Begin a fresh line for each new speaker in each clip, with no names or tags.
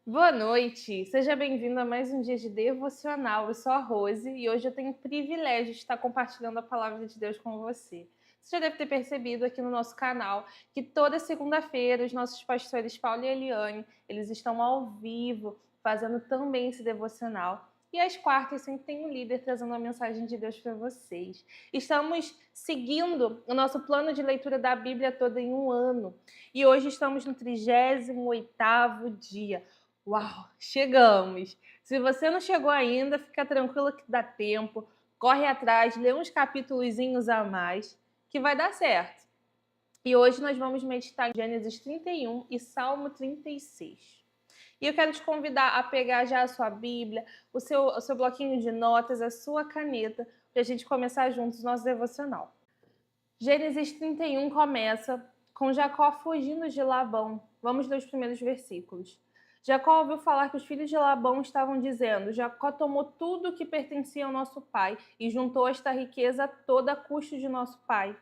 Boa noite, seja bem-vindo a mais um dia de devocional. Eu sou a Rose e hoje eu tenho o privilégio de estar compartilhando a palavra de Deus com você. Você já deve ter percebido aqui no nosso canal que toda segunda-feira os nossos pastores Paulo e Eliane, eles estão ao vivo fazendo também esse devocional. E às quartas sempre tem um líder trazendo uma mensagem de Deus para vocês. Estamos seguindo o nosso plano de leitura da Bíblia toda em um ano. E hoje estamos no 38º dia. Uau, chegamos! Se você não chegou ainda, fica tranquila que dá tempo. Corre atrás, lê uns capítulozinhos a mais, que vai dar certo. E hoje nós vamos meditar em Gênesis 31 e Salmo 36. E eu quero te convidar a pegar já a sua Bíblia, o seu bloquinho de notas, a sua caneta, para a gente começar juntos o nosso devocional. Gênesis 31 começa com Jacó fugindo de Labão. Vamos ler os primeiros versículos. Jacó ouviu falar que os filhos de Labão estavam dizendo: Jacó tomou tudo o que pertencia ao nosso pai e juntou esta riqueza toda a custo de nosso pai.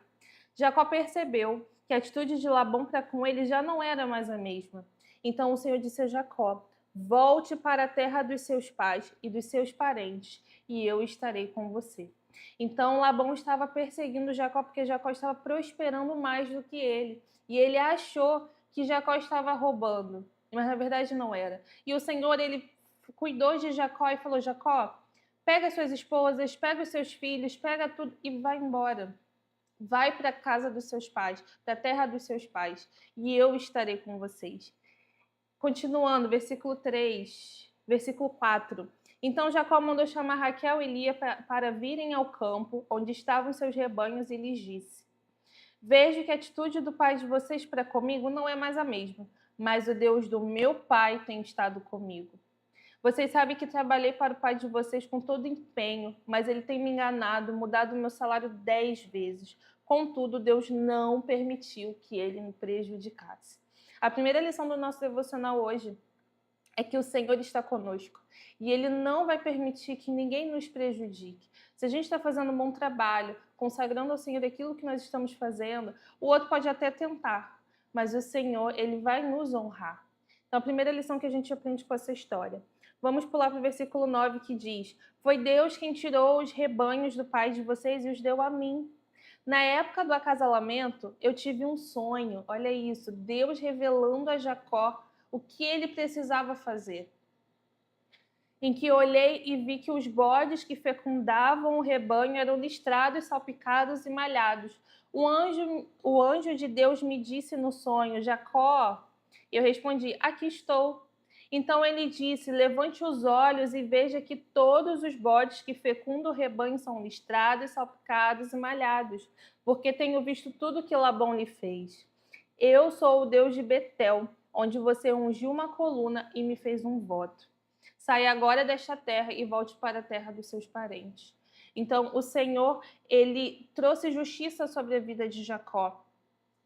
Jacó percebeu que a atitude de Labão para com ele já não era mais a mesma. Então o Senhor disse a Jacó: Volte para a terra dos seus pais e dos seus parentes, e eu estarei com você. Então Labão estava perseguindo Jacó porque Jacó estava prosperando mais do que ele. E ele achou que Jacó estava roubando, mas na verdade não era. E o Senhor, ele cuidou de Jacó e falou: Jacó, pega suas esposas, pega os seus filhos, pega tudo e vai embora. Vai para a casa dos seus pais, para a terra dos seus pais, e eu estarei com vocês. Continuando, versículo 3, versículo 4. Então Jacó mandou chamar Raquel e Lia para virem ao campo onde estavam seus rebanhos e lhes disse: Vejo que a atitude do pai de vocês para comigo não é mais a mesma, mas o Deus do meu pai tem estado comigo. Vocês sabem que trabalhei para o pai de vocês com todo empenho, mas ele tem me enganado, mudado o meu salário 10 vezes. Contudo, Deus não permitiu que ele me prejudicasse. A primeira lição do nosso devocional hoje é que o Senhor está conosco e Ele não vai permitir que ninguém nos prejudique. Se a gente está fazendo um bom trabalho, consagrando ao Senhor aquilo que nós estamos fazendo, o outro pode até tentar, mas o Senhor, Ele vai nos honrar. Então, a primeira lição que a gente aprende com essa história. Vamos pular para o versículo 9 que diz: Foi Deus quem tirou os rebanhos do pai de vocês e os deu a mim. Na época do acasalamento, eu tive um sonho. Olha isso, Deus revelando a Jacó o que ele precisava fazer. Em que olhei e vi que os bodes que fecundavam o rebanho eram listrados, salpicados e malhados. O anjo de Deus me disse no sonho: Jacó. Eu respondi: Aqui estou. Então ele disse: Levante os olhos e veja que todos os bodes que fecundam o rebanho são listrados, salpicados e malhados, porque tenho visto tudo que Labão lhe fez. Eu sou o Deus de Betel, onde você ungiu uma coluna e me fez um voto. Saia agora desta terra e volte para a terra dos seus parentes. Então, o Senhor, ele trouxe justiça sobre a vida de Jacó.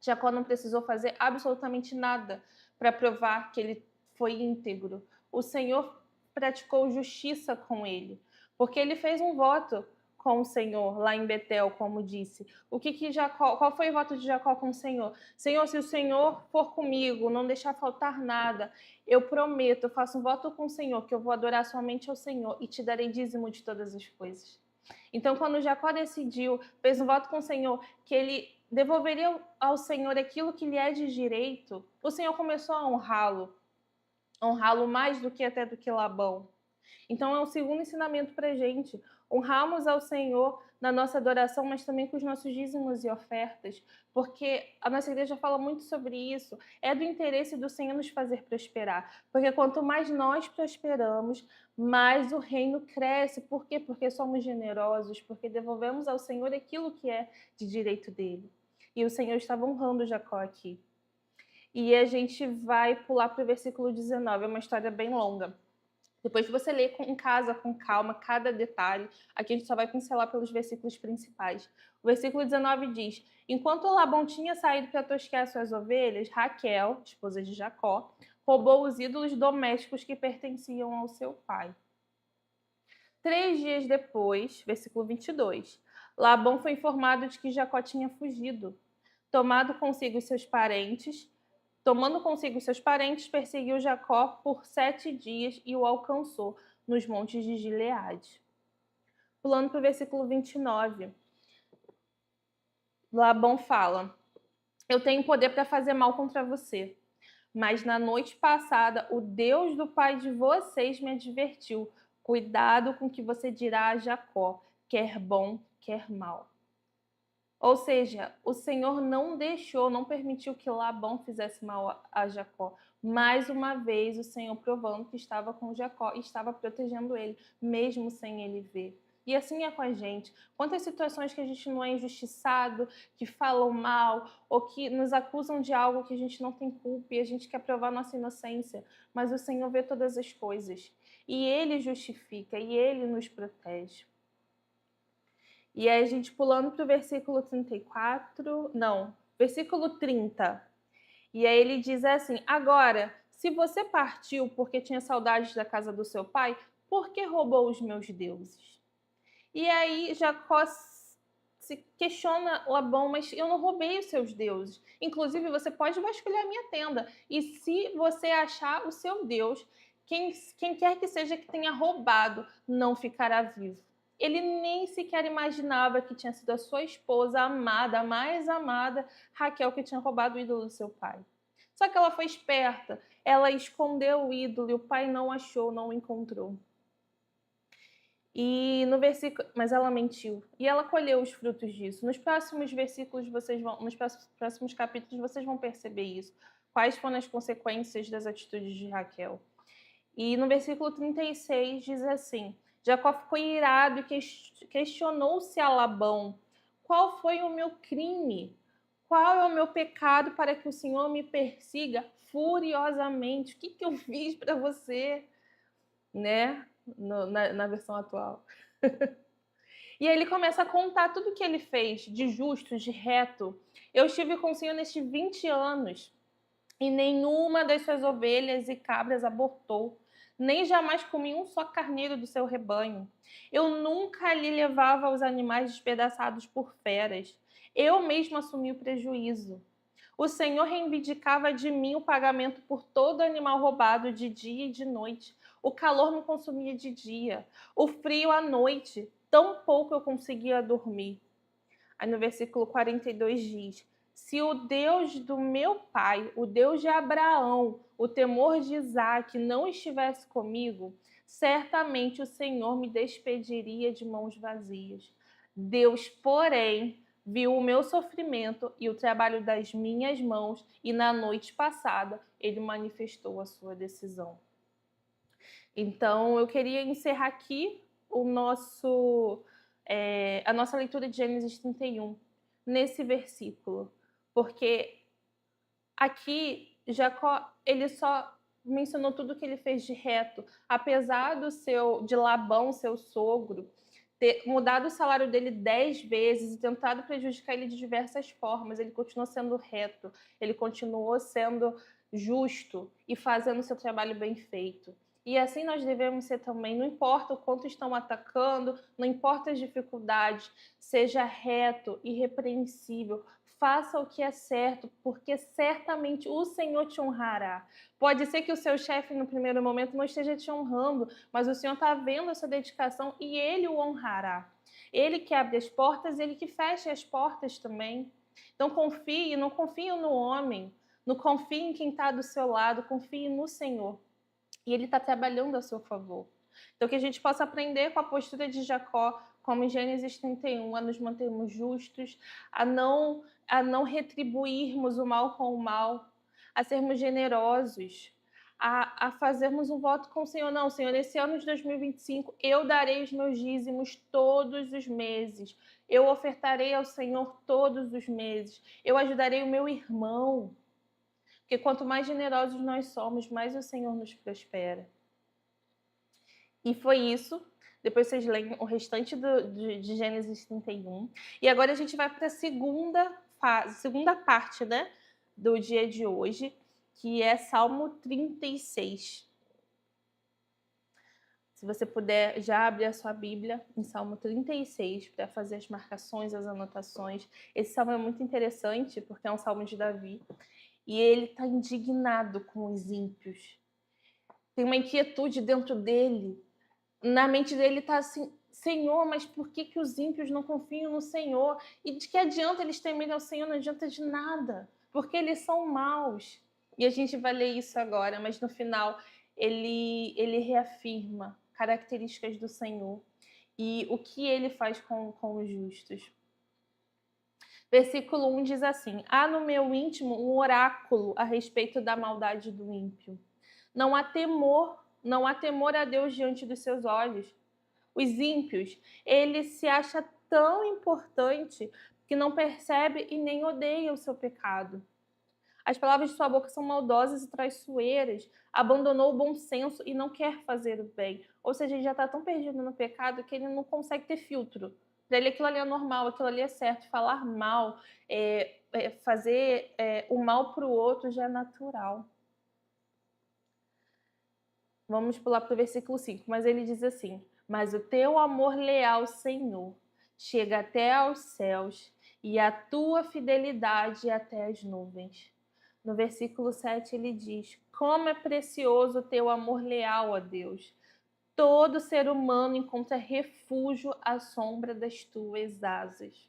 Jacó não precisou fazer absolutamente nada para provar que ele foi íntegro. O Senhor praticou justiça com ele, porque ele fez um voto com o Senhor lá em Betel, como disse. Qual foi o voto de Jacó com o Senhor? Senhor, se o Senhor for comigo, não deixar faltar nada, eu prometo, eu faço um voto com o Senhor, que eu vou adorar somente ao Senhor e te darei dízimo de todas as coisas. Então, quando Jacó decidiu, fez um voto com o Senhor, que ele devolveria ao Senhor aquilo que lhe é de direito, o Senhor começou a honrá-lo mais do que até do que Labão. Então é um segundo ensinamento para a gente. Honrarmos ao Senhor na nossa adoração, mas também com os nossos dízimos e ofertas, porque a nossa igreja fala muito sobre isso. É do interesse do Senhor nos fazer prosperar, porque quanto mais nós prosperamos, mais o reino cresce. Por quê? Porque somos generosos, porque devolvemos ao Senhor aquilo que é de direito dele. E o Senhor estava honrando Jacó aqui. E a gente vai pular para o versículo 19, é uma história bem longa. Depois você lê em casa com calma cada detalhe. Aqui a gente só vai pincelar pelos versículos principais. O versículo 19 diz: Enquanto Labão tinha saído para tosquear suas ovelhas, Raquel, esposa de Jacó, roubou os ídolos domésticos que pertenciam ao seu pai. 3 dias depois, versículo 22, Labão foi informado de que Jacó tinha fugido, tomado consigo seus parentes, Tomando consigo seus parentes, perseguiu Jacó por 7 dias e o alcançou nos montes de Gileade. Pulando para o versículo 29. Labão fala: eu tenho poder para fazer mal contra você, mas na noite passada o Deus do pai de vocês me advertiu: cuidado com o que você dirá a Jacó, quer bom, quer mal. Ou seja, o Senhor não deixou, não permitiu que Labão fizesse mal a Jacó. Mais uma vez, o Senhor provando que estava com Jacó e estava protegendo ele, mesmo sem ele ver. E assim é com a gente. Quantas situações que a gente não é injustiçado, que falam mal, ou que nos acusam de algo que a gente não tem culpa e a gente quer provar nossa inocência. Mas o Senhor vê todas as coisas. E Ele justifica, e Ele nos protege. E aí a gente pulando para o versículo 34, não, versículo 30. E aí ele diz assim: agora, se você partiu porque tinha saudades da casa do seu pai, por que roubou os meus deuses? E aí Jacó se questiona Labão: mas eu não roubei os seus deuses. Inclusive, você pode vasculhar a minha tenda. E se você achar o seu Deus, quem quer que seja que tenha roubado, não ficará vivo. Ele nem sequer imaginava que tinha sido a sua esposa amada, a mais amada, Raquel, que tinha roubado o ídolo do seu pai. Só que ela foi esperta, ela escondeu o ídolo e o pai não achou, não o encontrou. E no versículo, mas ela mentiu e ela colheu os frutos disso. Nos próximos versículos nos próximos capítulos vocês vão perceber isso. Quais foram as consequências das atitudes de Raquel? E no versículo 36 diz assim: Jacó ficou irado e questionou-se a Labão: qual foi o meu crime? Qual é o meu pecado para que o Senhor me persiga furiosamente? O que eu fiz para você? Né? Na versão atual. E aí ele começa a contar tudo que ele fez de justo, de reto. Eu estive com o Senhor nestes 20 anos e nenhuma das suas ovelhas e cabras abortou, nem jamais comi um só carneiro do seu rebanho. Eu nunca lhe levava os animais despedaçados por feras. Eu mesmo assumi o prejuízo. O Senhor reivindicava de mim o pagamento por todo animal roubado de dia e de noite. O calor me consumia de dia, o frio à noite. Tão pouco eu conseguia dormir. Aí no versículo 42 diz: se o Deus do meu pai, o Deus de Abraão, o temor de Isaque não estivesse comigo, certamente o Senhor me despediria de mãos vazias. Deus, porém, viu o meu sofrimento e o trabalho das minhas mãos, e na noite passada ele manifestou a sua decisão. Então, eu queria encerrar aqui a nossa leitura de Gênesis 31, nesse versículo, porque aqui Jacó, ele só mencionou tudo que ele fez de reto, apesar de Labão, seu sogro, ter mudado o salário dele 10 vezes e tentado prejudicar ele de diversas formas, ele continuou sendo reto, ele continuou sendo justo e fazendo o seu trabalho bem feito. E assim nós devemos ser também, não importa o quanto estão atacando, não importa as dificuldades, seja reto, irrepreensível, faça o que é certo, porque certamente o Senhor te honrará. Pode ser que o seu chefe no primeiro momento não esteja te honrando, mas o Senhor está vendo a sua dedicação e Ele o honrará. Ele que abre as portas, Ele que fecha as portas também. Então confie, não confie no homem, não confie em quem está do seu lado, confie no Senhor. E Ele está trabalhando a seu favor. Então, que a gente possa aprender com a postura de Jacó, como em Gênesis 31, a nos mantermos justos, a não retribuirmos o mal com o mal, a sermos generosos, a fazermos um voto com o Senhor. Não, Senhor, esse ano de 2025 eu darei os meus dízimos todos os meses. Eu ofertarei ao Senhor todos os meses. Eu ajudarei o meu irmão. Porque quanto mais generosos nós somos, mais o Senhor nos prospera. E foi isso. Depois vocês leem o restante de Gênesis 31. E agora a gente vai para a segunda parte, né, do dia de hoje, que é Salmo 36. Se você puder, já abre a sua Bíblia em Salmo 36 para fazer as marcações, as anotações. Esse salmo é muito interessante porque é um salmo de Davi. e ele está indignado com os ímpios. Tem uma inquietude dentro dele. Na mente dele está assim: Senhor, mas por que os ímpios não confiam no Senhor? E de que adianta eles temerem ao Senhor? Não adianta de nada, porque eles são maus. E a gente vai ler isso agora, mas no final ele reafirma características do Senhor e o que ele faz com os justos. Versículo 1 diz assim: há no meu íntimo um oráculo a respeito da maldade do ímpio. Não há temor a Deus diante dos seus olhos. Os ímpios, ele se acha tão importante que não percebe e nem odeia o seu pecado. As palavras de sua boca são maldosas e traiçoeiras. Abandonou o bom senso e não quer fazer o bem. Ou seja, ele já está tão perdido no pecado que ele não consegue ter filtro. Para ele aquilo ali é normal, aquilo ali é certo. Falar mal, fazer o mal para o outro já é natural. Vamos pular para o versículo 5, mas ele diz assim: mas o teu amor leal, Senhor, chega até aos céus, e a tua fidelidade até as nuvens. No versículo 7 ele diz: como é precioso o teu amor leal a Deus. Todo ser humano encontra refúgio à sombra das tuas asas.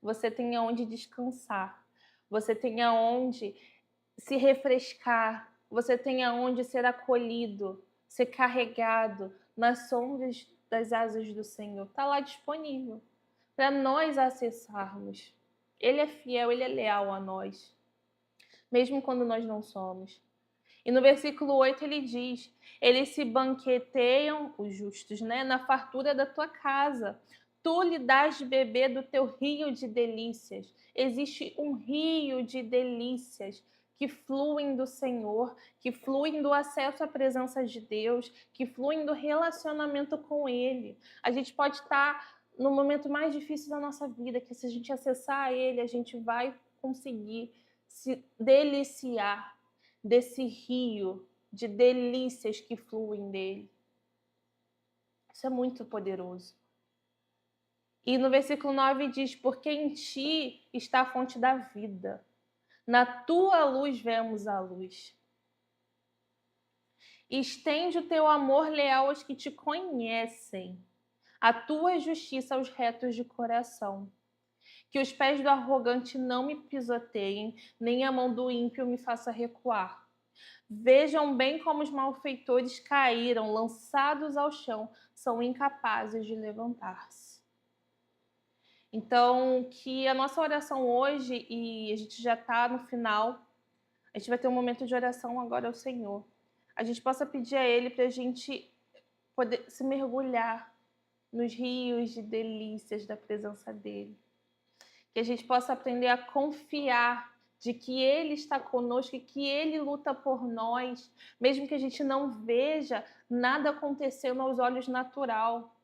Você tem aonde descansar, você tem aonde se refrescar, você tem aonde ser acolhido, ser carregado nas sombras das asas do Senhor. Está lá disponível para nós acessarmos. Ele é fiel, ele é leal a nós, mesmo quando nós não somos. E no versículo 8 ele diz: eles se banqueteiam, os justos, na fartura da tua casa. Tu lhe dás de beber do teu rio de delícias. Existe um rio de delícias que fluem do Senhor, que fluem do acesso à presença de Deus, que fluem do relacionamento com Ele. A gente pode estar no momento mais difícil da nossa vida, que se a gente acessar Ele, a gente vai conseguir se deliciar desse rio de delícias que fluem dele. Isso é muito poderoso. E no versículo 9 diz: porque em ti está a fonte da vida. Na tua luz vemos a luz. Estende o teu amor leal aos que te conhecem, a tua justiça aos retos de coração. Que os pés do arrogante não me pisoteiem, nem a mão do ímpio me faça recuar. Vejam bem como os malfeitores caíram, lançados ao chão, são incapazes de levantar-se. Então, que a nossa oração hoje, e a gente já está no final, a gente vai ter um momento de oração agora ao Senhor. A gente possa pedir a Ele para a gente poder se mergulhar nos rios de delícias da presença dEle. Que a gente possa aprender a confiar de que Ele está conosco e que Ele luta por nós, mesmo que a gente não veja nada acontecendo aos olhos natural.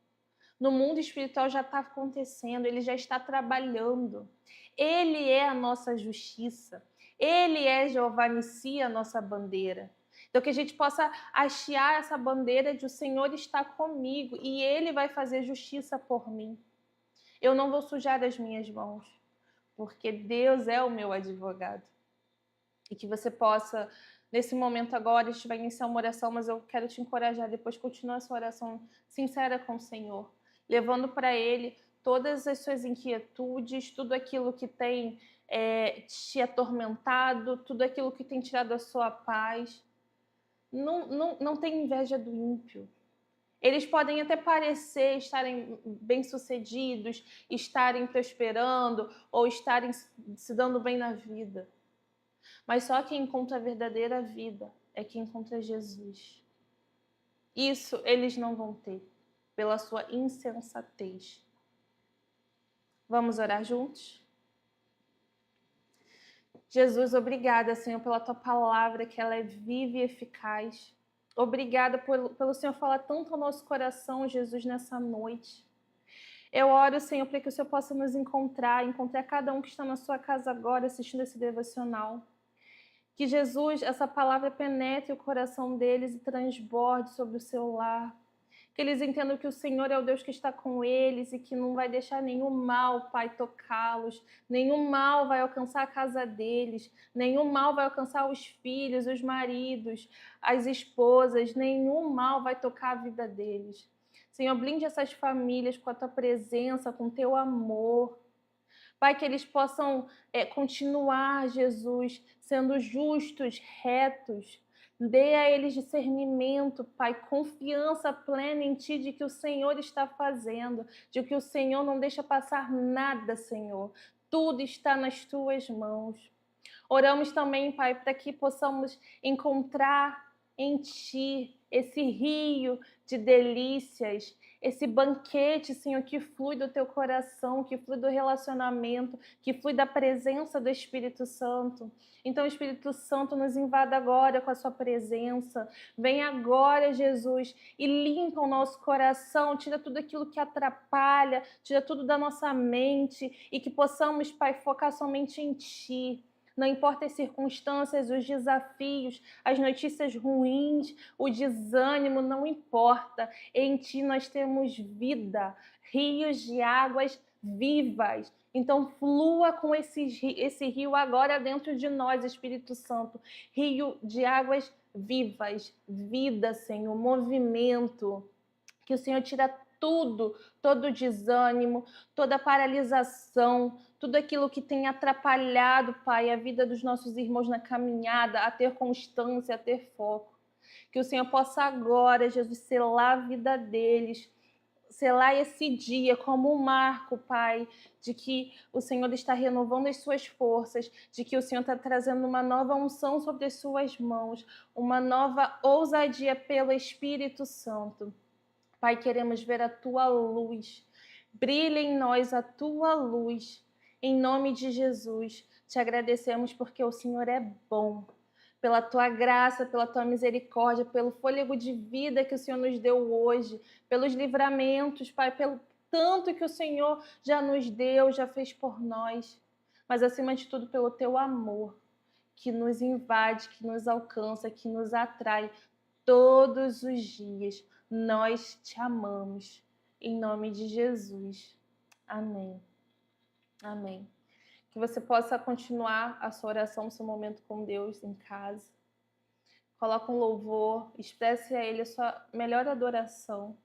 No mundo espiritual já está acontecendo, Ele já está trabalhando. Ele é a nossa justiça. Ele é Jeová Nissi, a nossa bandeira. Então que a gente possa hastear essa bandeira de o Senhor está comigo e Ele vai fazer justiça por mim. Eu não vou sujar as minhas mãos, porque Deus é o meu advogado. E que você possa, nesse momento agora, a gente vai iniciar uma oração, mas eu quero te encorajar, depois continuar essa oração sincera com o Senhor, levando para Ele todas as suas inquietudes, tudo aquilo que tem te atormentado, tudo aquilo que tem tirado a sua paz. Não tem inveja do ímpio. Eles podem até parecer estarem bem-sucedidos, estarem prosperando ou estarem se dando bem na vida. Mas só quem encontra a verdadeira vida é quem encontra Jesus. Isso eles não vão ter, pela sua insensatez. Vamos orar juntos? Jesus, obrigada, Senhor, pela tua palavra, que ela é viva e eficaz. Obrigada pelo Senhor falar tanto ao nosso coração, Jesus, nessa noite. Eu oro, Senhor, para que o Senhor possa nos encontrar cada um que está na sua casa agora assistindo esse devocional. Que Jesus, essa palavra penetre o coração deles e transborde sobre o seu lar. Que eles entendam que o Senhor é o Deus que está com eles e que não vai deixar nenhum mal, Pai, tocá-los, nenhum mal vai alcançar a casa deles, nenhum mal vai alcançar os filhos, os maridos, as esposas, nenhum mal vai tocar a vida deles. Senhor, blinde essas famílias com a tua presença, com o teu amor. Pai, que eles possam continuar, Jesus, sendo justos, retos. Dê a eles discernimento, Pai, confiança plena em Ti de que o Senhor está fazendo, de que o Senhor não deixa passar nada, Senhor. Tudo está nas Tuas mãos. Oramos também, Pai, para que possamos encontrar em Ti esse rio de delícias, esse banquete, Senhor, que flui do Teu coração, que flui do relacionamento, que flui da presença do Espírito Santo. Então, Espírito Santo, nos invada agora com a Sua presença. Vem agora, Jesus, e limpa o nosso coração, tira tudo aquilo que atrapalha, tira tudo da nossa mente e que possamos, Pai, focar somente em Ti. Não importa as circunstâncias, os desafios, as notícias ruins, o desânimo, não importa. Em Ti nós temos vida, rios de águas vivas. Então flua com esse rio agora dentro de nós, Espírito Santo. Rio de águas vivas, vida, Senhor, movimento. Que o Senhor tira tudo, todo o desânimo, toda a paralisação, tudo aquilo que tem atrapalhado, Pai, a vida dos nossos irmãos na caminhada, a ter constância, a ter foco. Que o Senhor possa agora, Jesus, selar a vida deles, selar esse dia como um marco, Pai, de que o Senhor está renovando as suas forças, de que o Senhor está trazendo uma nova unção sobre as suas mãos, uma nova ousadia pelo Espírito Santo. Pai, queremos ver a Tua luz. Brilha em nós a Tua luz. Em nome de Jesus, Te agradecemos porque o Senhor é bom. Pela Tua graça, pela Tua misericórdia, pelo fôlego de vida que o Senhor nos deu hoje, pelos livramentos, Pai, pelo tanto que o Senhor já nos deu, já fez por nós. Mas, acima de tudo, pelo Teu amor, que nos invade, que nos alcança, que nos atrai todos os dias. Nós te amamos. Em nome de Jesus. Amém. Amém. Que você possa continuar a sua oração, o seu momento com Deus em casa. Coloque um louvor, expresse a Ele a sua melhor adoração.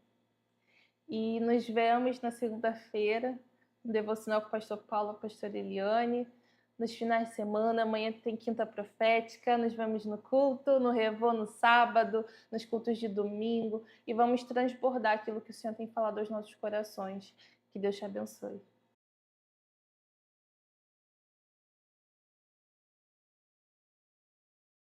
E nos vemos na segunda-feira, no Devocional com o Pastor Paulo e a Pastora Eliane. Nos finais de semana, amanhã tem Quinta Profética, nos vemos no culto, no Revô no sábado, nos cultos de domingo, e vamos transbordar aquilo que o Senhor tem falado aos nossos corações. Que Deus te abençoe.